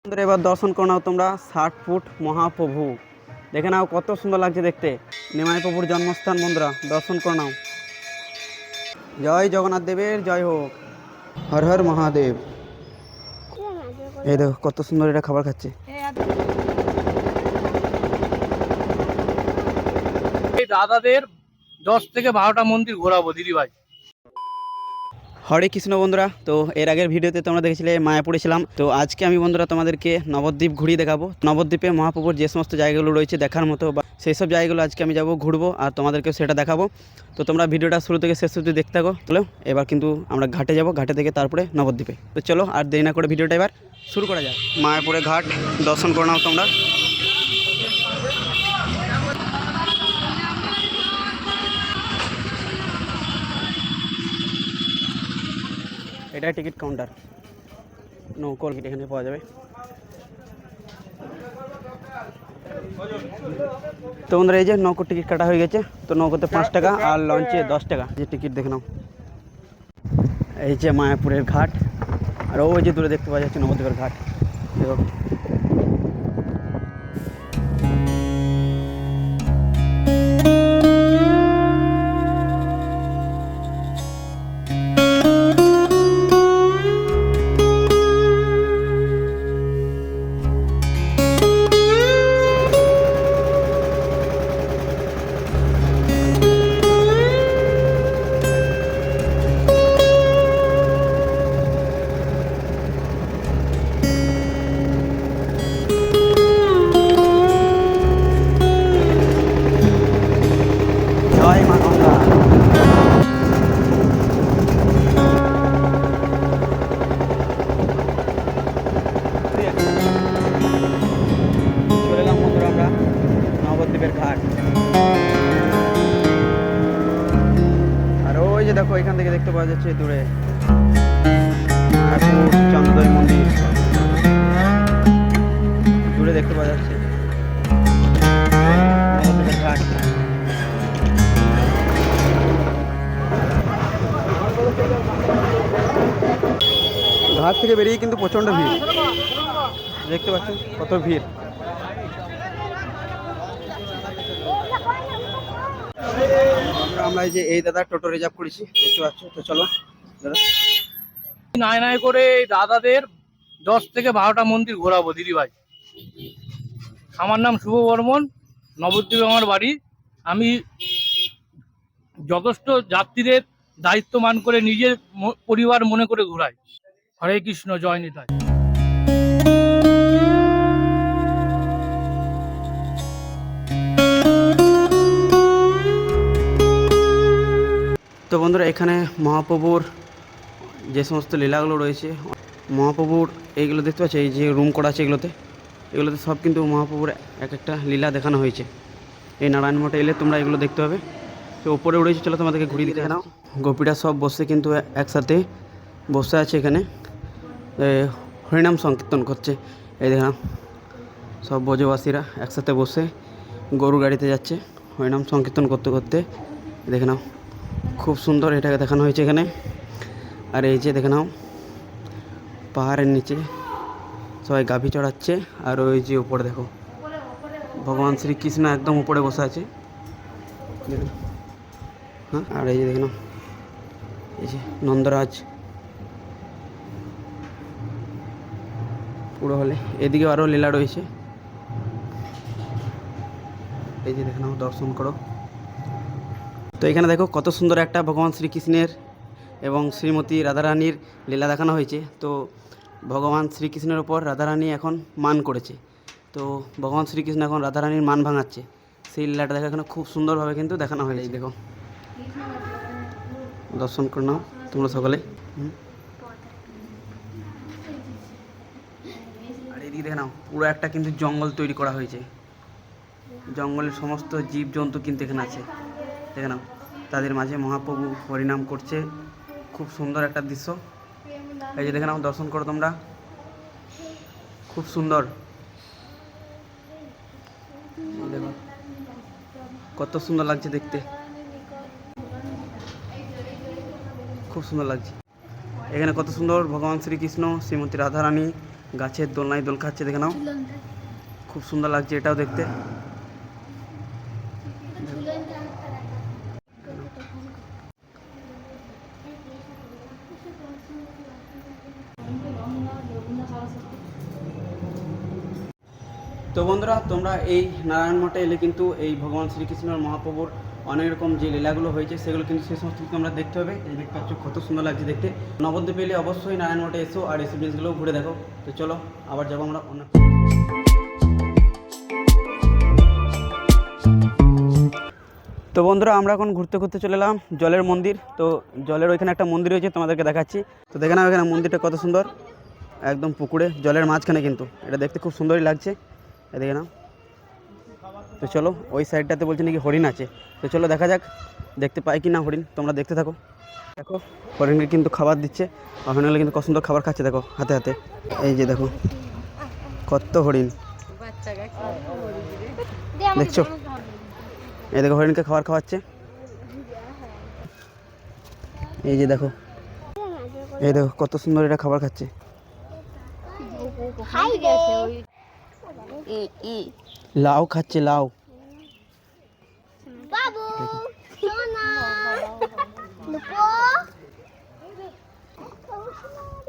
বন্ধুরা, এবার দর্শন করে নাও তোমরা 60 ফুট মহাপ্রভু। দেখে নাও কত সুন্দর লাগছে দেখতে। নিমাই প্রভুর জন্মস্থান বন্ধুরা, দর্শন করে নাও। জয় জগন্নাথ দেবের জয় হোক। হর হর মহাদেব। এই দেখো কত সুন্দর এটা খাবার খাচ্ছে। এই দাদাদের 10 থেকে 12টা মন্দির ঘোরাবো দিদিভাই। হরে কৃষ্ণ বন্ধুরা, তো এর আগের ভিডিওতে তোমরা দেখেছিলে মায়াপুরে ছিলাম। তো আজকে আমি বন্ধুরা তোমাদেরকে নবদ্বীপ ঘুরিয়ে দেখাবো। নবদ্বীপে মহাপ্রভুর যে সমস্ত জায়গাগুলো রয়েছে দেখার মতো, বা সেই সব জায়গাগুলো আজকে আমি যাবো, ঘুরবো আর তোমাদেরকেও সেটা দেখাবো। তো তোমরা ভিডিওটা শুরু থেকে শেষ অবধি দেখতে থাকো। চলো এবার কিন্তু আমরা ঘাটে যাব, ঘাটে থেকে তারপরে নবদ্বীপে। তো চলো আর দেরি না করে ভিডিওটা এবার শুরু করা যায়। মায়াপুরে ঘাট দর্শন করে নাও তোমরা। এটা টিকিট কাউন্টার, নৌকো টিকিট এখানে পাওয়া যাবে। তো বন্ধুরা, এই যে নৌকোর টিকিট কাটা হয়ে গেছে। তো নৌকোতে 5 টাকা আর লঞ্চে 10 টাকা যে টিকিট দেখে নাও। এই যে মায়াপুরের ঘাট, আর ওই যে দূরে দেখতে পাওয়া যাচ্ছে নবদ্বীপের ঘাট। দেখো জয় মা গঙ্গা। চলে এলাম বন্ধুরা আমরা নবদ্বীপের ঘাট। আর ওই যে দেখো এখান থেকে দেখতে পাওয়া যাচ্ছে দূরে মায়াপুর চন্দ্রদয় মন্দির, দূরে দেখতে পাওয়া যাচ্ছে নবদ্বীপের ঘাট। ঘাট থেকে বেরিয়ে কিন্তু প্রচণ্ড ভিড়, দেখতে পাচ্ছেন কত ভিড়। আমরা এই যে এই দাদা টোটো রিজার্ভ করেছি, দেখতে পাচ্ছ। তো চলো দাদা। নাই নাই করে এই দাদাদের 10 থেকে 12টা মন্দির ঘোরাবো দিদিভাই। আমার নাম শুভ বর্মন, নবদ্বীপে আমার বাড়ি। আমি যথেষ্ট যাত্রীদের দায়িত্বমান করে নিজের পরিবার মনে করে ঘোরাই। হরে কৃষ্ণ, জয় নিতাই। তো বন্ধুরা, এখানে মহাপ্রভুর যে সমস্ত লীলাগুলো রয়েছে, মহাপ্রভুর এইগুলো দেখতে পাচ্ছ, এই যে রুম করা আছে এগুলোতে সব কিন্তু মহাপ্রভুর এক একটা লীলা দেখানো হয়েছে। এই নারায়ণ মঠে এলে তোমরা এগুলো দেখতে পাবে। তো উপরে উড়েছে, চলো তোমাদেরকে ঘুরিয়ে দেখে নাও। গোপীরা সব বসে কিন্তু একসাথে বসে আছে এখানে, হরিনাম সংকীর্তন করছে। এই দেখে নাও, সব ব্রজবাসীরা একসাথে বসে গরু গাড়িতে যাচ্ছে হরিনাম সংকীর্তন করতে করতে। দেখে নাও খুব সুন্দর এটাকে দেখানো হয়েছে এখানে। আর এই যে দেখে নাও পাহাড়ের নিচে সবাই গাভী চড়াচ্ছে। আর ওই যে উপরে দেখো ভগবান শ্রীকৃষ্ণ একদম উপরে বসে আছে। হ্যাঁ, আর এই যে দেখে নাও এই যে নন্দরাজ পুরো হলে, এদিকে আরও লীলা রয়েছে। এই যে দেখে নাও, দর্শন করো। তো এখানে দেখো কত সুন্দর একটা ভগবান শ্রীকৃষ্ণের এবং শ্রীমতী রাধারানীর লীলা দেখানো হয়েছে। তো ভগবান শ্রীকৃষ্ণের ওপর রাধারানী এখন মান করেছে। তো ভগবান শ্রীকৃষ্ণ এখন রাধারানীর মান ভাঙাচ্ছে, সেই লীলাটা দেখা এখানে খুব সুন্দরভাবে কিন্তু দেখানো হয়েছে। দেখো দর্শন করে নাও তোমরা সকলে। আর এদিকে দেখে নাও পুরো একটা কিন্তু জঙ্গল তৈরি করা হয়েছে। জঙ্গলের সমস্ত জীবজন্তু কিন্তু এখানে আছে। দেখে নাও তাদের মাঝে মহাপ্রভু হরিনাম করছে, খুব সুন্দর একটা দৃশ্য। এই যে দেখে নাও, দর্শন করো তোমরা, খুব সুন্দর। দেখো কত সুন্দর লাগছে দেখতে, খুব সুন্দর লাগছে। এখানে কত সুন্দর ভগবান শ্রীকৃষ্ণ, শ্রীমতী রাধারানী গাছের দোলনায় দোল খাচ্ছে, দেখে নাও, খুব সুন্দর লাগছে এটাও দেখতে। তো বন্ধুরা, তোমরা এই নারায়ণ মঠে এলে কিন্তু এই ভগবান শ্রীকৃষ্ণের মহাপ্রভুর অনেক রকম যে লীলাগুলো হয়েছে সেগুলো কিন্তু সেই সমস্ত কিছু আমরা দেখতে হবে। এই দেখতে পাচ্ছ কত সুন্দর লাগছে দেখতে। নবদ্বীপে এলে অবশ্যই নারায়ণ মঠে এসো আর এই জিনিসগুলো ঘুরে দেখো। তো চলো আবার যাবো আমরা অন্য। তো বন্ধুরা, আমরা এখন ঘুরতে ঘুরতে চলে এলাম জলের মন্দির। তো জলের ওইখানে একটা মন্দির রয়েছে, তোমাদেরকে দেখাচ্ছি। তো দেখে নাও এখানে মন্দিরটা কত সুন্দর, একদম পুকুরে জলের মাঝখানে কিন্তু। এটা দেখতে খুব সুন্দরই লাগছে, দেখে নাও। তো চলো, ওই সাইডটাতে বলছে নাকি হরিণ আছে। তো চলো দেখা যাক দেখতে পাই কি না হরিণ, তোমরা দেখতে থাকো। দেখো হরিণকে কিন্তু খাবার দিচ্ছে, হরিণগুলো কিন্তু কত সুন্দর খাবার খাচ্ছে দেখো হাতে হাতে। এই যে দেখো কত হরিণ, দেখছো? এই দেখো হরিণকে খাবার খাওয়াচ্ছে, এই যে দেখো, এই দেখো কত সুন্দর এটা খাবার খাচ্ছে। লাউ খাচ্ছে, লাউ।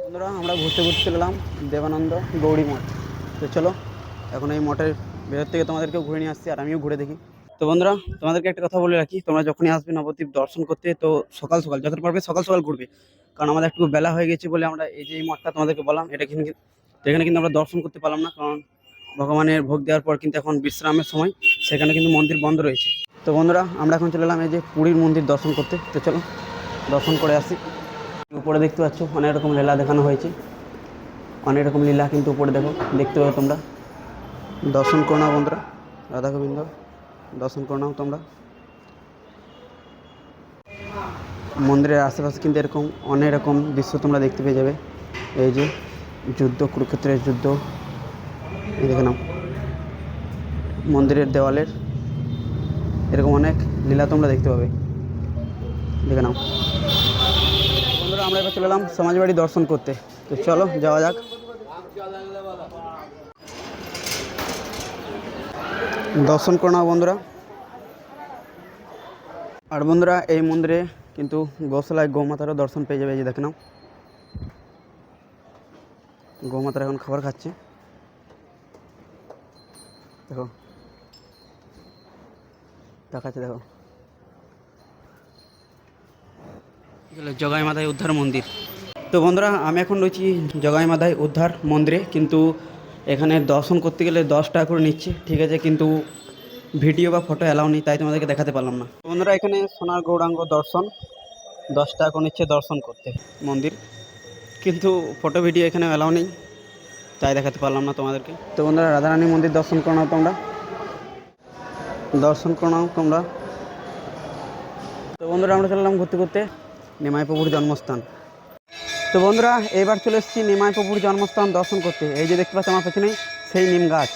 বন্ধুরা, আমরা ঘুরতে ঘুরতে চলে এলাম দেবানন্দ গৌরী মঠ। তো চলো এখন এই মঠের ভেতর থেকে তোমাদেরকেও ঘুরে নিয়ে আসছি আর আমিও ঘুরে দেখি। তো বন্ধুরা, তোমাদেরকে একটা কথা বলে রাখি, তোমরা যখনই আসবে নবদ্বীপ দর্শন করতে তো সকাল সকাল যতটা পারবে সকাল সকাল ঘুরবে, কারণ আমাদের একটু বেলা হয়ে গেছে বলে আমরা এই যে এই মঠটা তোমাদেরকে বললাম এটা কিন্তু এখানে কিন্তু আমরা দর্শন করতে পারলাম না, কারণ ভগবানের ভোগ দেওয়ার পর কিন্তু এখন বিশ্রামের সময়, সেখানে কিন্তু মন্দির বন্ধ রয়েছে। তো বন্ধুরা, আমরা এখন চলে এলাম এই যে পুরীর মন্দির দর্শন করতে। তো চলো দর্শন করে আসি। উপরে দেখতে পাচ্ছ অনেক রকম লীলা দেখানো হয়েছে, অনেক রকম লীলা কিন্তু উপরে দেখো, দেখতে পাবে তোমরা। দর্শন করে নাও বন্ধুরা, রাধা গোবিন্দ দর্শন করে নাও তোমরা। মন্দিরের আশেপাশে কিন্তু এরকম অনেক রকম দৃশ্য তোমরা দেখতে পেয়ে যাবে। এই যে যুদ্ধ, কুরুক্ষেত্রের যুদ্ধ, এই দেখে নাও। মন্দিরের দেওয়ালের এরকম অনেক লীলা তোমরা দেখতে পাবে, দেখে নাও। বন্ধুরা, আমরা এবার চলে এলাম সমাজবাড়ি দর্শন করতে। তো চলো যাওয়া যাক। দর্শন করে নাও বন্ধুরা। আর বন্ধুরা, এই মন্দিরে কিন্তু গোশালায় গৌমাতারও দর্শন পেয়ে যাবে। এই যে দেখে নাও, গৌমাতারা এখন খাবার খাচ্ছে, দেখো দেখাচ্ছে, দেখো জগাই মাথায় উদ্ধার মন্দির। তো বন্ধুরা, আমি এখন রয়েছি জগাই মাথায় উদ্ধার মন্দিরে, কিন্তু এখানে দর্শন করতে গেলে 10 টাকা করে নিচ্ছে, ঠিক আছে, কিন্তু ভিডিও বা ফটো অ্যালাউ নেই, তাই তোমাদেরকে দেখাতে পারলাম না। বন্ধুরা, এখানে সোনার গৌরাঙ্গ দর্শন 10 টাকা করে নিচ্ছে দর্শন করতে মন্দির, কিন্তু ফটো ভিডিও এখানে অ্যালাউ নেই, তাই দেখাতে পারলাম না তোমাদেরকে। তো বন্ধুরা, রাধারানী মন্দির দর্শন করে নাও তোমরা, দর্শন করে নাও তোমরা। তো বন্ধুরা, আমরা চললাম ঘুরতে ঘুরতে নিমাই প্রভুর জন্মস্থান। তো বন্ধুরা, এবার চলে এসেছি নিমাই প্রভুর জন্মস্থান দর্শন করতে। এই যে দেখতে পাচ্ছি আমার পেছনেই সেই নিম গাছ।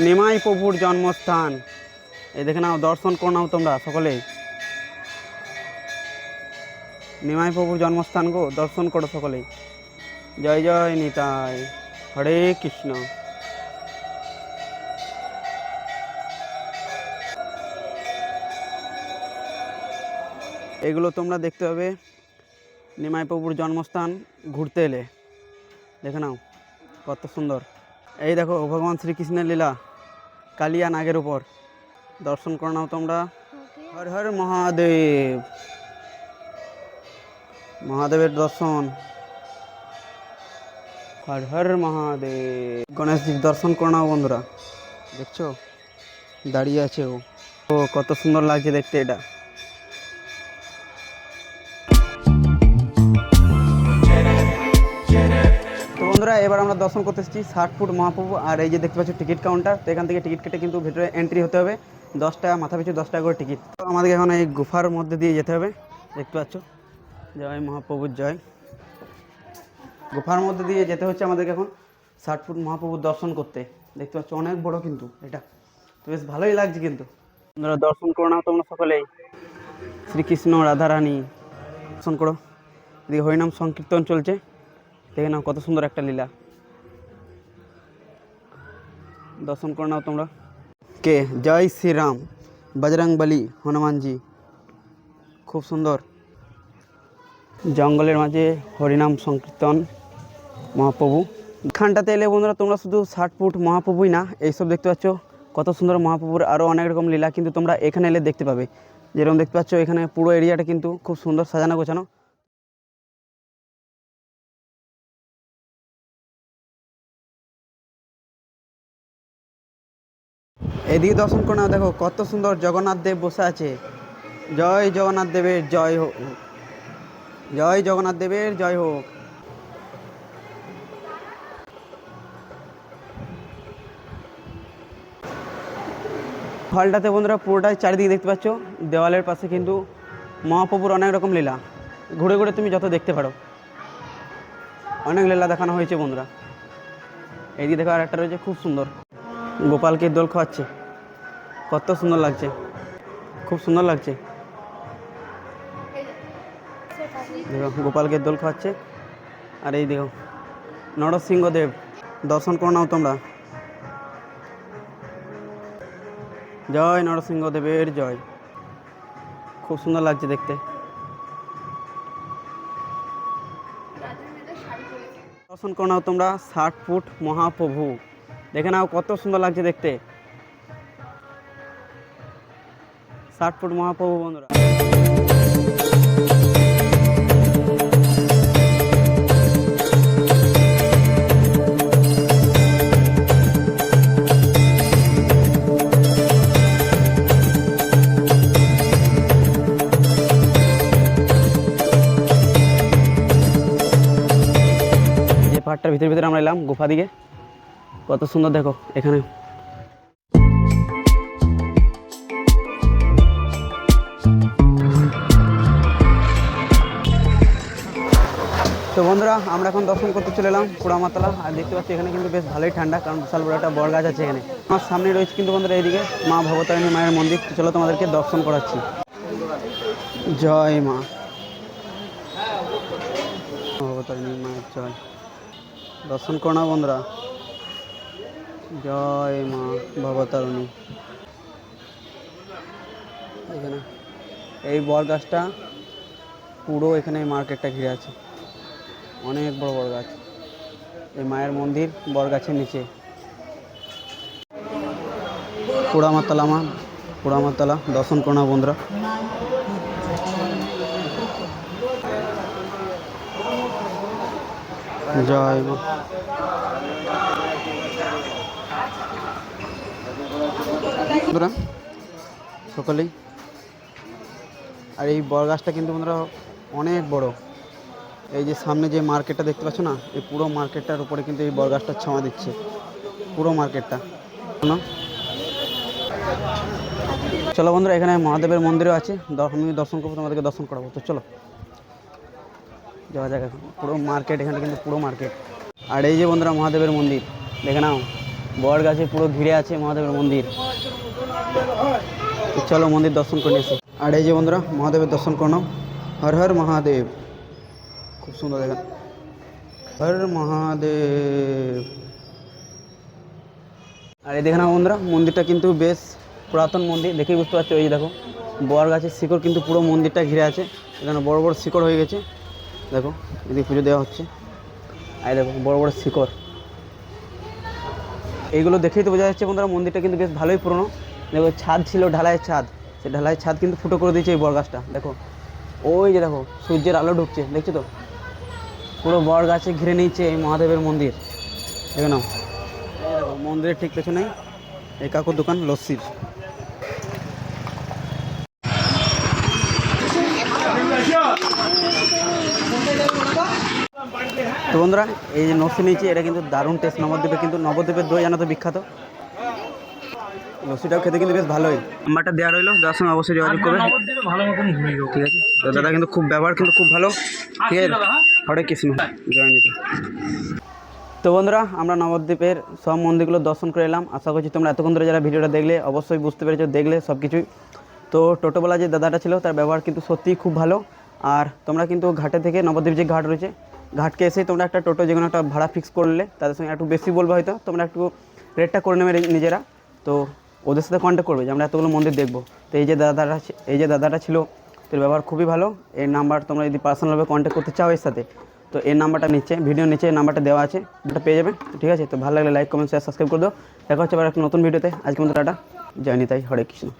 নিমাই প্রভুর জন্মস্থান, এই দেখে নাও, দর্শন করে নাও তোমরা সকলেই। নিমাই প্রভুর জন্মস্থান গো, দর্শন করো সকলেই। জয় জয় নিতাই, হরে কৃষ্ণ। এগুলো তোমরা দেখতে পাবে নিমাই প্রভুর জন্মস্থান ঘুরতে এলে, দেখে নাও কত সুন্দর। এই দেখো ভগবান শ্রীকৃষ্ণের লীলা কালিয়া নাগের উপর, দর্শন করে নাও তোমরা। হর হর মহাদেব, মহাদেবের দর্শন, হর হর মহাদেব। গণেশজির দর্শন করে নাও বন্ধুরা, দেখছো দাঁড়িয়ে আছে ও, কত সুন্দর লাগছে দেখতে এটা। তো বন্ধুরা, এবার আমরা দর্শন করতে এসেছি 60 ফুট মহাপ্রভু। আর এই যে দেখতে পাচ্ছ টিকিট কাউন্টার, তো এখান থেকে টিকিট কেটে কিন্তু ভেতরে এন্ট্রি হতে হবে, 10 টাকা, মাথা পিছু 10 টাকা করে টিকিট। তো আমাদেরকে এখন এই গুফার মধ্যে দিয়ে যেতে হবে, দেখতে পাচ্ছ, জয় মহাপ্রভুর জয়। গুফার মধ্যে দিয়ে যেতে হচ্ছে আমাদেরকে এখন 60 ফুট মহাপ্রভুর দর্শন করতে, দেখতে পাচ্ছ অনেক বড় কিন্তু এটা, তো বেশ ভালোই লাগছে কিন্তু। তোমরা দর্শন করে নাও তোমরা সকলেই। শ্রীকৃষ্ণ রাধারানী দর্শন করো। এদিকে হরিনাম সংকীর্তন চলছে, দেখে নাও কত সুন্দর একটা লীলা, দর্শন করে নাও তোমরা। কে জয় শ্রীরাম, বজরংবলী, হনুমানজি, খুব সুন্দর। জঙ্গলের মাঝে হরিনাম সংকীর্তন মহাপ্রভু। এখানটাতে এলে বন্ধুরা তোমরা শুধু 60 ফুট মহাপ্রভুই না, এইসব দেখতে পাচ্ছ কত সুন্দর মহাপ্রভুর আরও অনেক রকম লীলা কিন্তু তোমরা এখানে এলে দেখতে পাবে। যেরকম দেখতে পাচ্ছ এখানে পুরো এরিয়াটা কিন্তু খুব সুন্দর সাজানো গোছানো। এদিকে দর্শন করে নাও, দেখো কত সুন্দর জগন্নাথ দেব বসে আছে। জয় জগন্নাথ দেবের জয় হোক, জয় জগন্নাথ দেবের জয় হোক। হলটাতে বন্ধুরা পুরোটাই চারিদিকে দেখতে পাচ্ছ, দেওয়ালের পাশে কিন্তু মহাপ্রভুর অনেক রকম লীলা, ঘুরে ঘুরে তুমি যত দেখতে পারো অনেক লীলা দেখানো হয়েছে বন্ধুরা। এইদিকে দেখো আর একটা রয়েছে খুব সুন্দর, গোপালকে দোল খাওয়াচ্ছে, কত সুন্দর লাগছে, খুব সুন্দর লাগছে। দেখো গোপালকে দোল খাওয়াচ্ছে। আর এই দেখো নরসিংহদেব, দর্শন করে নাও তোমরা। জয় নরসিংহদেবের জয়, খুব সুন্দর লাগছে দেখতে। দর্শন করে নাও তোমরা 60 ফুট মহাপ্রভু, দেখে নাও কত সুন্দর লাগছে দেখতে, 60 ফুট মহাপ্রভু বন্ধুরা। পাহাড়টার ভিতরে ভিতরে আমরা এলাম গুফা দিকে, কত সুন্দর দেখো এখানে। তো বন্ধুরা আমরা এখন দর্শন করতে চলে এলাম পোড়ামাতলা। আর দেখতে পাচ্ছি এখানে কিন্তু বেশ ভালোই ঠান্ডা, কারণ বিশাল বড় একটা বড় গাছ আছে এখানে। আমার সামনে রয়েছে কিন্তু বন্ধুরা এইদিকে মা ভবতারিণী মায়ের মন্দির। চলো তোমাদেরকে দর্শন করাচ্ছি। জয় মা ভবতারিণী মায়ের জয়, দর্শন করো না বন্ধুরা। জয় মা ভবতারিণী। এখানে এই বড় গাছটা পুরো এখানে মার্কেটটা ঘিরে আছে, অনেক বড় বড় গাছ। এই মায়ের মন্দির বড় গাছের নিচে। পোড়ামাতলা মা, পোড়ামাতলা দর্শন করো না বন্ধুরা। জয় মা। বন্ধুরা সকলেই, আর এই বড় গাছটা কিন্তু বন্ধুরা অনেক বড়। এই যে সামনে যে মার্কেটটা দেখতে পাচ্ছ না, এই পুরো মার্কেটটার উপরে কিন্তু এই বড় গাছটা ছাওয়া দিচ্ছে, পুরো মার্কেটটা। চলো বন্ধুরা এখানে মহাদেবের মন্দিরও আছে, আমি দর্শন করবো, তোমাদেরকে দর্শন করাবো। তো চলো যাওয়া যাক। এখন পুরো মার্কেট, এখানে কিন্তু পুরো মার্কেট। আর এই যে বন্ধুরা মহাদেবের মন্দির, দেখে নাও বড় গাছে পুরো ঘিরে আছে মহাদেবের মন্দির। চলো মন্দির দর্শন করে নিয়েছি। আর এই যে বন্ধুরা মহাদেবের দর্শন করে নাও। হর হর মহাদেব, খুব সুন্দর দেখেন, হর মহাদেব। আর এই দেখে নাও বন্ধুরা মন্দিরটা কিন্তু বেশ পুরাতন মন্দির, দেখেই বুঝতে পারছো। এই দেখো বড় গাছের শিকড় কিন্তু পুরো মন্দিরটা ঘিরে আছে, এখানে বড় বড় শিকড় হয়ে গেছে। দেখো এদিকে পুজো দেওয়া হচ্ছে, আর দেখো বড় বড় শিকড়। এইগুলো দেখেই তো বোঝা যাচ্ছে বন্ধুরা মন্দিরটা কিন্তু বেশ ভালোই পুরনো। দেখো ছাদ ছিল ঢালাইয়ের ছাদ, সেই ঢালাইয়ের ছাদ কিন্তু ফুটো করে দিয়েছে এই বড় গাছটা। দেখো ওই যে দেখো সূর্যের আলো ঢুকছে, দেখছো তো, পুরো বড় গাছে ঘিরে নিয়েছে এই মহাদেবের মন্দির। দেখে নাও, দেখো মন্দিরের ঠিক পেছনেই এই কাকুর দোকান লস্যির। তো বন্ধুরা এই যে লস্যি নিয়েছি, এটা কিন্তু দারুণ টেস্ট নবদ্বীপে, কিন্তু নবদ্বীপের দই জানো তো বিখ্যাত। লস্যিটাও খেতে কিন্তু বেশ ভালোই। নাম্বারটা দেওয়া রইলো, যার সঙ্গে অবশ্যই যোগাযোগ করবে। ভালো মতন ঘুরে যাবো, ঠিক আছে। তো দাদা কিন্তু খুব ব্যবহার কিন্তু খুব ভালো, ঠিক আছে। হরে কৃষ্ণ, জয় নিতে। তো বন্ধুরা আমরা নবদ্বীপের সব মন্দিরগুলো দর্শন করে এলাম। আশা করছি তোমরা এতক্ষণ ধরে যারা ভিডিওটা দেখলে অবশ্যই বুঝতে পেরেছো, দেখলে সব কিছুই। তো টোটোওয়ালা যে দাদাটা ছিল তার ব্যবহার কিন্তু সত্যিই খুব ভালো। আর তোমরা কিন্তু ঘাটে থেকে নবদ্বীপ যে ঘাট রয়েছে ঘাটকে এসেই তোমরা একটা টোটো যে কোনো একটা ভাড়া ফিক্স করলে, তাদের সঙ্গে একটু বেশি বলবো হয়তো, তোমরা একটু রেটটা করে নেবে নিজেরা। তো ওদের সাথে কন্ট্যাক্ট করবে যে আমরা এতগুলো মন্দির দেখবো। তো এই যে দাদাটা ছিল তোর ব্যবহার খুবই ভালো। এর নাম্বার তোমরা যদি পার্সোনালভাবে কন্ট্যাক্ট করতে চাও এর সাথে, তো এর নাম্বারটা নিচে ভিডিও নিচে নাম্বারটা দেওয়া আছে, ওটা পেয়ে যাবে। ঠিক আছে, তো ভালো লাগলে লাইক কমেন্ট শেয়ার সাবস্ক্রাইব করে দাও। দেখা হচ্ছে আবার একটা নতুন ভিডিওতে। আজকে মতো টাটা, জয় নিতাই, হরে কৃষ্ণ।